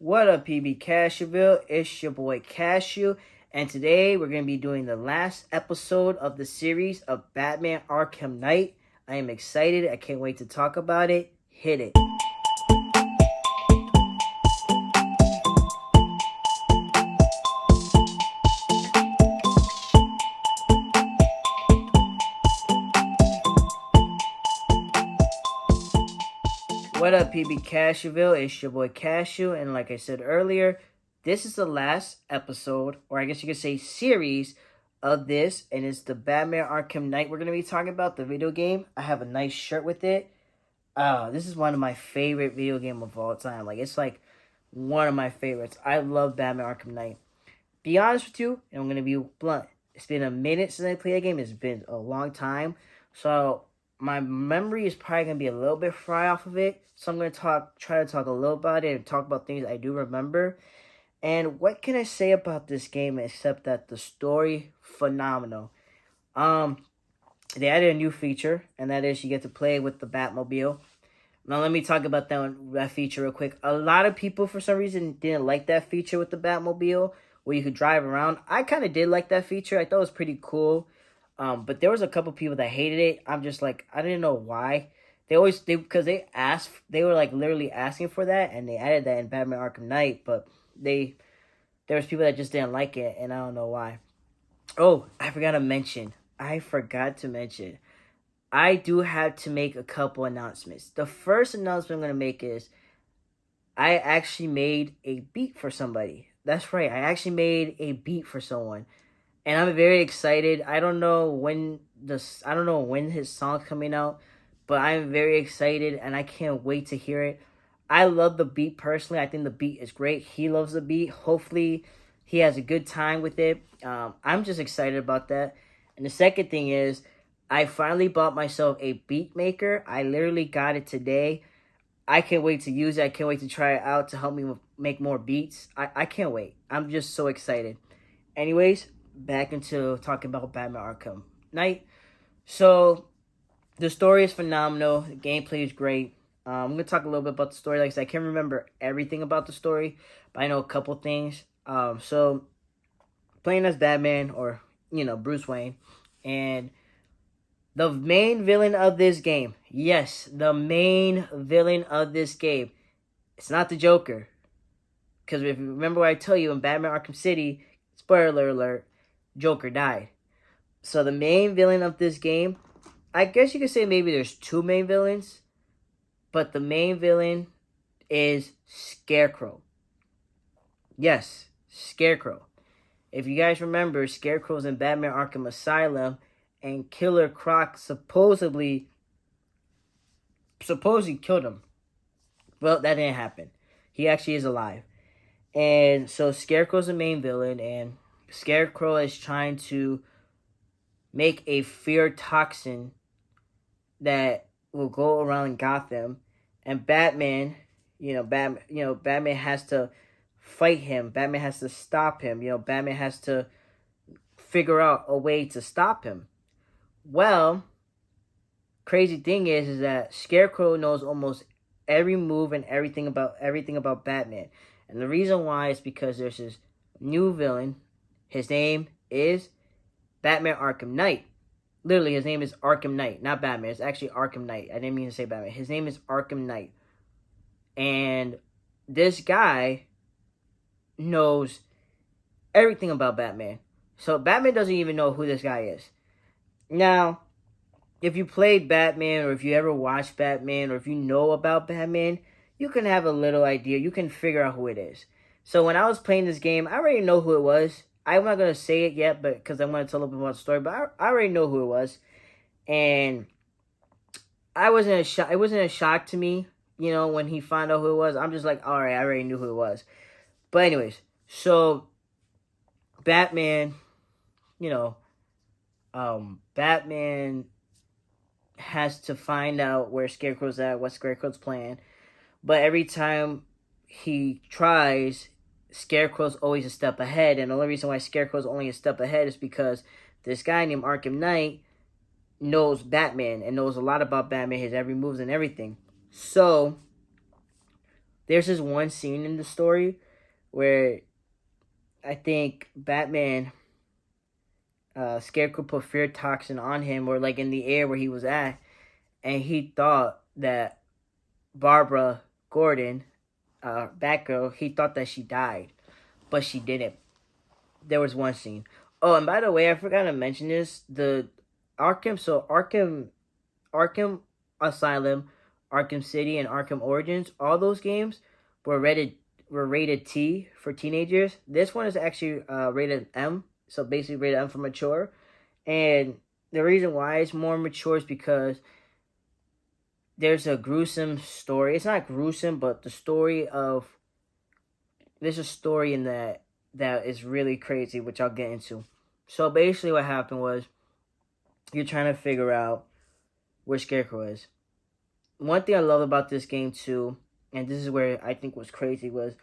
What up, PB Cashewville? It's your boy Cashew, and today we're going to be doing the last episode of the series of Batman Arkham Knight. I am excited. I can't wait to talk about it. Hit it. What up, PB Cashewville? It's your boy Cashew, and like I said earlier, this is the last episode, or I guess you could say series, of this, and it's the Batman Arkham Knight. We're going to be talking about the video game. I have a nice shirt with it. This is one of my favorite video game of all time. It's like one of my favorites. I love Batman Arkham Knight. Be honest with you, and I'm going to be blunt. It's been a minute since I played the game. It's been a long time. So my memory is probably going to be a little bit fried off of it. So I'm going to try to talk a little about it and talk about things I do remember. And what can I say about this game except that the story, phenomenal. They added a new feature, and that is you get to play with the Batmobile. Now let me talk about that feature real quick. A lot of people, for some reason, didn't like that feature with the Batmobile, where you could drive around. I kind of did like that feature. I thought it was pretty cool. But there was a couple people that hated it. I'm just like, I didn't know why. Because they were like literally asking for that, and they added that in Batman Arkham Knight, but there was people that just didn't like it, and I don't know why. Oh, I forgot to mention. I do have to make a couple announcements. The first announcement I'm going to make is I actually made a beat for somebody. That's right. I actually made a beat for someone. And I'm very excited. I don't know when his song's coming out, but I'm very excited and I can't wait to hear it. I love the beat personally. I think the beat is great. He loves the beat. Hopefully, he has a good time with it. I'm just excited about that. And the second thing is, I finally bought myself a beat maker. I literally got it today. I can't wait to use it. I can't wait to try it out to help me make more beats. I can't wait. I'm just so excited. Anyways, back into talking about Batman Arkham Knight. So, the story is phenomenal. The gameplay is great. I'm going to talk a little bit about the story. Like I said, I can't remember everything about the story, but I know a couple things. So, playing as Batman, or, Bruce Wayne, and the main villain of this game. Yes, the main villain of this game. It's not the Joker. Because if you remember what I tell you in Batman Arkham City, spoiler alert, Joker died. So the main villain of this game, I guess you could say maybe there's two main villains, but the main villain is Scarecrow. Yes, Scarecrow. If you guys remember, Scarecrow's in Batman Arkham Asylum, and Killer Croc supposedly killed him. Well, that didn't happen. He actually is alive. And so Scarecrow's the main villain, and Scarecrow is trying to make a fear toxin that will go around Gotham, and Batman has to fight him. Batman has to stop him. Batman has to figure out a way to stop him. Well, crazy thing is that Scarecrow knows almost every move and everything about Batman. And the reason why is because there's this new villain. His name is Batman Arkham Knight. Literally, his name is Arkham Knight, not Batman. It's actually Arkham Knight. I didn't mean to say Batman. His name is Arkham Knight. And this guy knows everything about Batman. So Batman doesn't even know who this guy is. Now, if you played Batman, or if you ever watched Batman, or if you know about Batman, you can have a little idea. You can figure out who it is. So when I was playing this game, I already know who it was. I'm not going to say it yet, but because I want to tell a little bit about the story, but I already know who it was. And it wasn't a shock to me, when he found out who it was. I'm just like, all right, I already knew who it was. But anyways, so Batman, Batman has to find out where Scarecrow's at, what Scarecrow's plan. But every time he tries, Scarecrow's always a step ahead. And the only reason why Scarecrow's only a step ahead is because this guy named Arkham Knight knows Batman and knows a lot about Batman, his every moves and everything. So there's this one scene in the story where I think Batman, Scarecrow put fear toxin on him, or like in the air where he was at, and he thought that Barbara Gordon, Batgirl, he thought that she died, but she didn't. There was one scene. Oh, and by the way, I forgot to mention this. The Arkham Asylum, Arkham City, and Arkham Origins, all those games were rated T for teenagers. This one is actually rated M, so basically rated M for mature. And the reason why it's more mature is because there's a gruesome story. It's not gruesome, but there's a story in that is really crazy, which I'll get into. So basically what happened was, you're trying to figure out where Scarecrow is. One thing I love about this game too, and this is where I think was crazy, was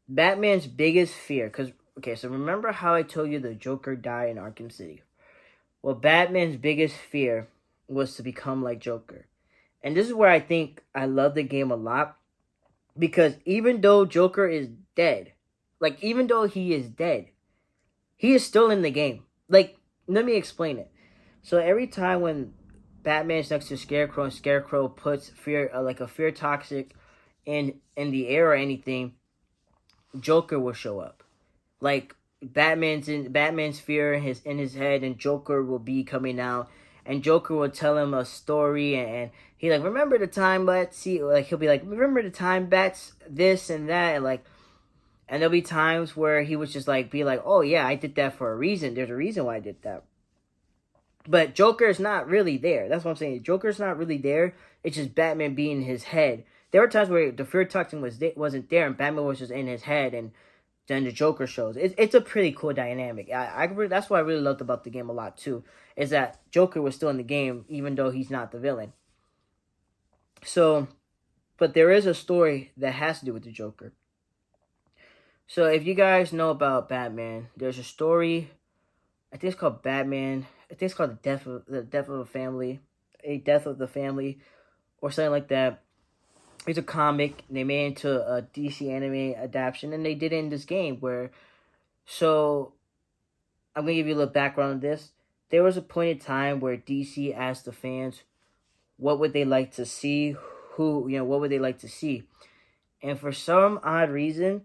Batman's biggest fear. Because, okay, so remember how I told you the Joker died in Arkham City? Well, Batman's biggest fear was to become like Joker. And this is where I think I love the game a lot. Because even though Joker is dead, like, even though he is dead, he is still in the game. Like, let me explain it. So every time when Batman's next to Scarecrow and Scarecrow puts fear, like a fear toxic in the air or anything, Joker will show up. Like, Batman's fear in his head, and Joker will be coming out, and Joker will tell him a story, and he like, remember the time, but see, like, he'll be like, remember the time, Bats, this and that, and like, and there'll be times where he would just like be like, oh yeah, I did that for a reason. There's a reason why I did that. But Joker's not really there. That's what I'm saying. Joker's not really there. It's just Batman being in his head. There were times where the fear toxin wasn't there, and Batman was just in his head, and then the Joker shows. It's a pretty cool dynamic. That's what I really loved about the game a lot too, is that Joker was still in the game even though he's not the villain. So, but there is a story that has to do with the Joker. So if you guys know about Batman, there's a story. I think it's called Batman. I think it's called the death of a family, or something like that. It's a comic. They made it into a DC anime adaptation, and they did it in this game. So I'm gonna give you a little background on this. There was a point in time where DC asked the fans, what would they like to see? What would they like to see? And for some odd reason,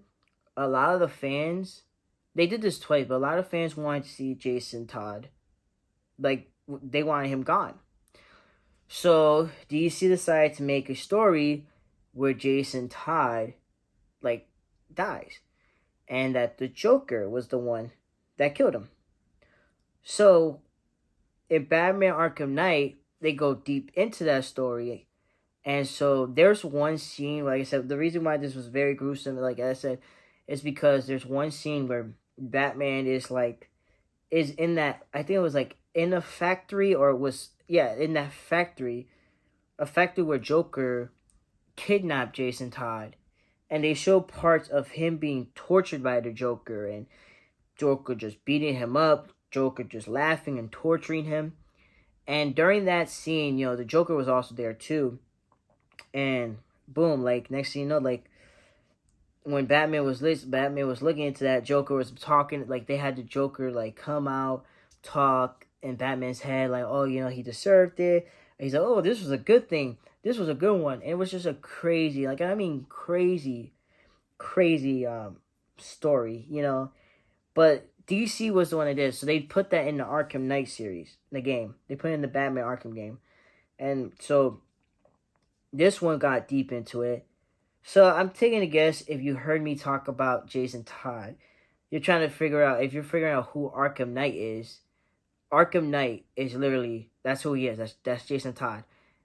a lot of the fans, they did this twice, but a lot of fans wanted to see Jason Todd. Like, they wanted him gone. So DC decided to make a story where Jason Todd, like, dies. And that the Joker was the one that killed him. So, in Batman Arkham Knight, they go deep into that story. And so, there's one scene, like I said, the reason why this was very gruesome, like I said, is because there's one scene where Batman is in that, I think it was like in a factory, or it was, yeah, in that factory, a factory where Joker kidnapped Jason Todd. And they show parts of him being tortured by the Joker, and Joker just beating him up, Joker just laughing and torturing him. And during that scene, the Joker was also there too. And boom, like, next thing you know, like, when Batman was looking into that, Joker was talking, like, they had the Joker, like, come out, talk in Batman's head, like, oh, he deserved it. And he's like, oh, this was a good thing. This was a good one. And it was just a crazy, like, I mean, crazy story, But DC was the one that did it. So they put that in the Arkham Knight series, the game. They put it in the Batman Arkham game. And so this one got deep into it. So I'm taking a guess, if you heard me talk about Jason Todd, you're trying to figure out, if you're figuring out who Arkham Knight is, Arkham Knight is literally, that's who he is. That's Jason Todd.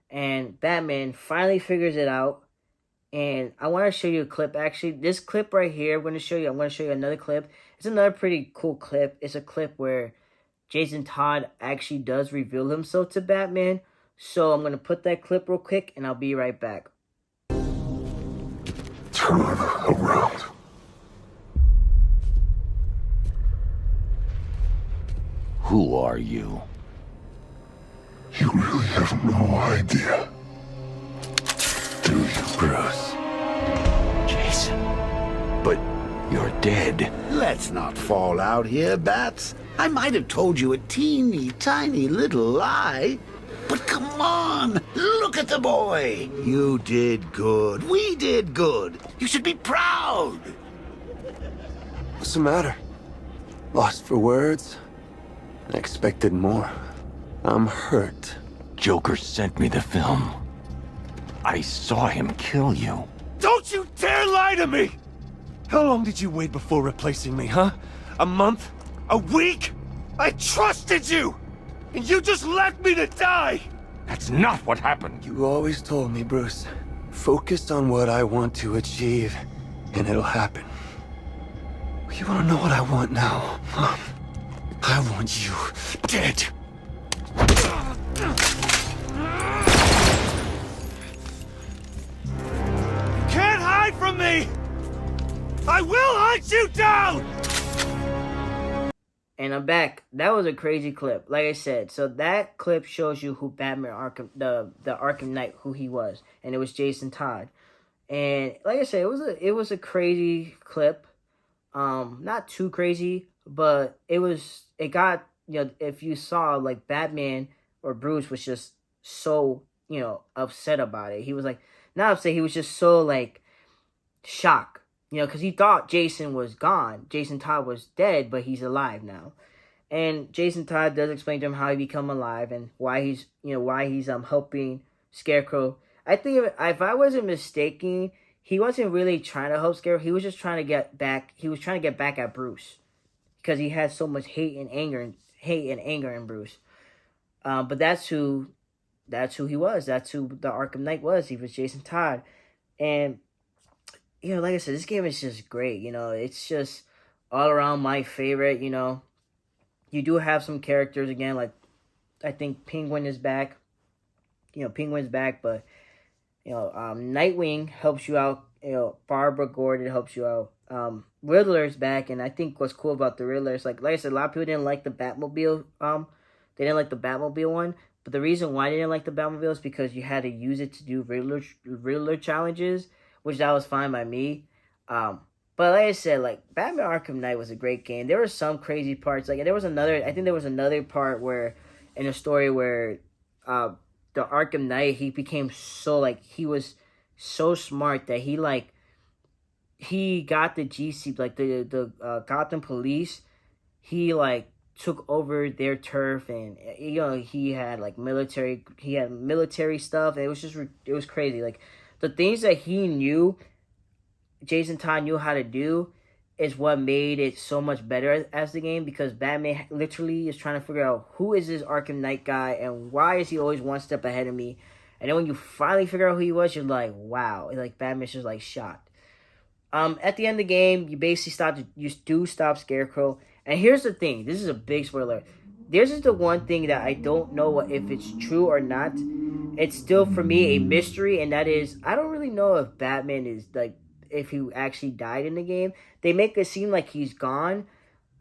And Batman finally figures it out. And I want to show you a clip, actually. This clip right here, I'm going to show you another clip. It's another pretty cool clip. It's a clip where Jason Todd actually does reveal himself to Batman. So I'm going to put that clip real quick, and I'll be right back. Turn around. Who are you? You really have no idea, do you, Bruce. But you're dead. Let's not fall out here, Bats. I might have told you a teeny tiny little lie. But come on, look at the boy. You did good. We did good. You should be proud. What's the matter? Lost for words? I expected more. I'm hurt. Joker sent me the film. I saw him kill you. Don't you dare lie to me! How long did you wait before replacing me, huh? A month? A week? I trusted you! And you just left me to die! That's not what happened. You always told me, Bruce. Focus on what I want to achieve, and it'll happen. You wanna know what I want now, huh? I want you dead. You can't hide from me! I will hunt you down! And I'm back. That was a crazy clip. Like I said, so that clip shows you who Batman Arkham, the Arkham Knight, who he was, and it was Jason Todd. And like I said, it was a crazy clip. Not too crazy, but it got, if you saw, like, Batman or Bruce was just so, upset about it. He was like, not upset, he was just so, like, shocked. Because he thought Jason was gone. Jason Todd was dead, but he's alive now. And Jason Todd does explain to him how he become alive and why he's helping Scarecrow. I think if I wasn't mistaken, he wasn't really trying to help Scarecrow. He was just trying to get back. He was trying to get back at Bruce because he had so much hate and anger in Bruce. But that's who he was. That's who the Arkham Knight was. He was Jason Todd, and like I said, this game is just great. It's just all around my favorite. You do have some characters again, like I think Penguin is back. Penguin's back, but Nightwing helps you out. Barbara Gordon helps you out. Riddler's back, and I think what's cool about the Riddler is like I said, a lot of people didn't like the Batmobile. They didn't like the Batmobile one, but the reason why they didn't like the Batmobile is because you had to use it to do Riddler challenges, which that was fine by me. But like I said, like Batman Arkham Knight was a great game. There were some crazy parts. Like there was another part where in a story where the Arkham Knight, he became so he was so smart that he got the GC, like the Gotham police. He took over their turf, and he had military stuff. And it was crazy. Like the things that he knew, Jason Todd knew how to do, is what made it so much better as the game, because Batman literally is trying to figure out who is this Arkham Knight guy and why is he always one step ahead of me. And then when you finally figure out who he was, you're like, wow. Like Batman's just shocked. At the end of the game, you do stop Scarecrow. And here's the thing, this is a big spoiler. This is the one thing that I don't know if it's true or not. It's still for me a mystery, and that is I don't really know if Batman is if he actually died in the game. They make it seem like he's gone,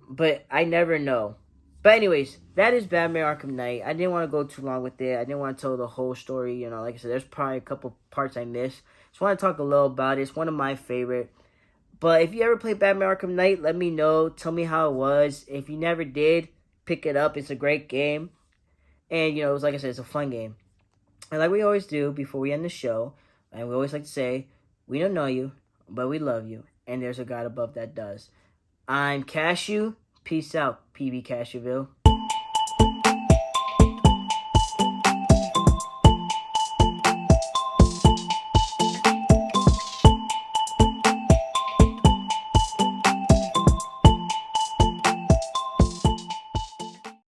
but I never know. But anyways, that is Batman Arkham Knight. I didn't want to go too long with it. I didn't want to tell the whole story. Like I said, there's probably a couple parts I missed. Just want to talk a little about it. It's one of my favorite. But if you ever played Batman Arkham Knight, let me know. Tell me how it was. If you never did, pick it up. It's a great game. And, it was like I said, it's a fun game. And like we always do before we end the show, and we always like to say, we don't know you, but we love you. And there's a God above that does. I'm Cashew. Peace out, PB Cashewville.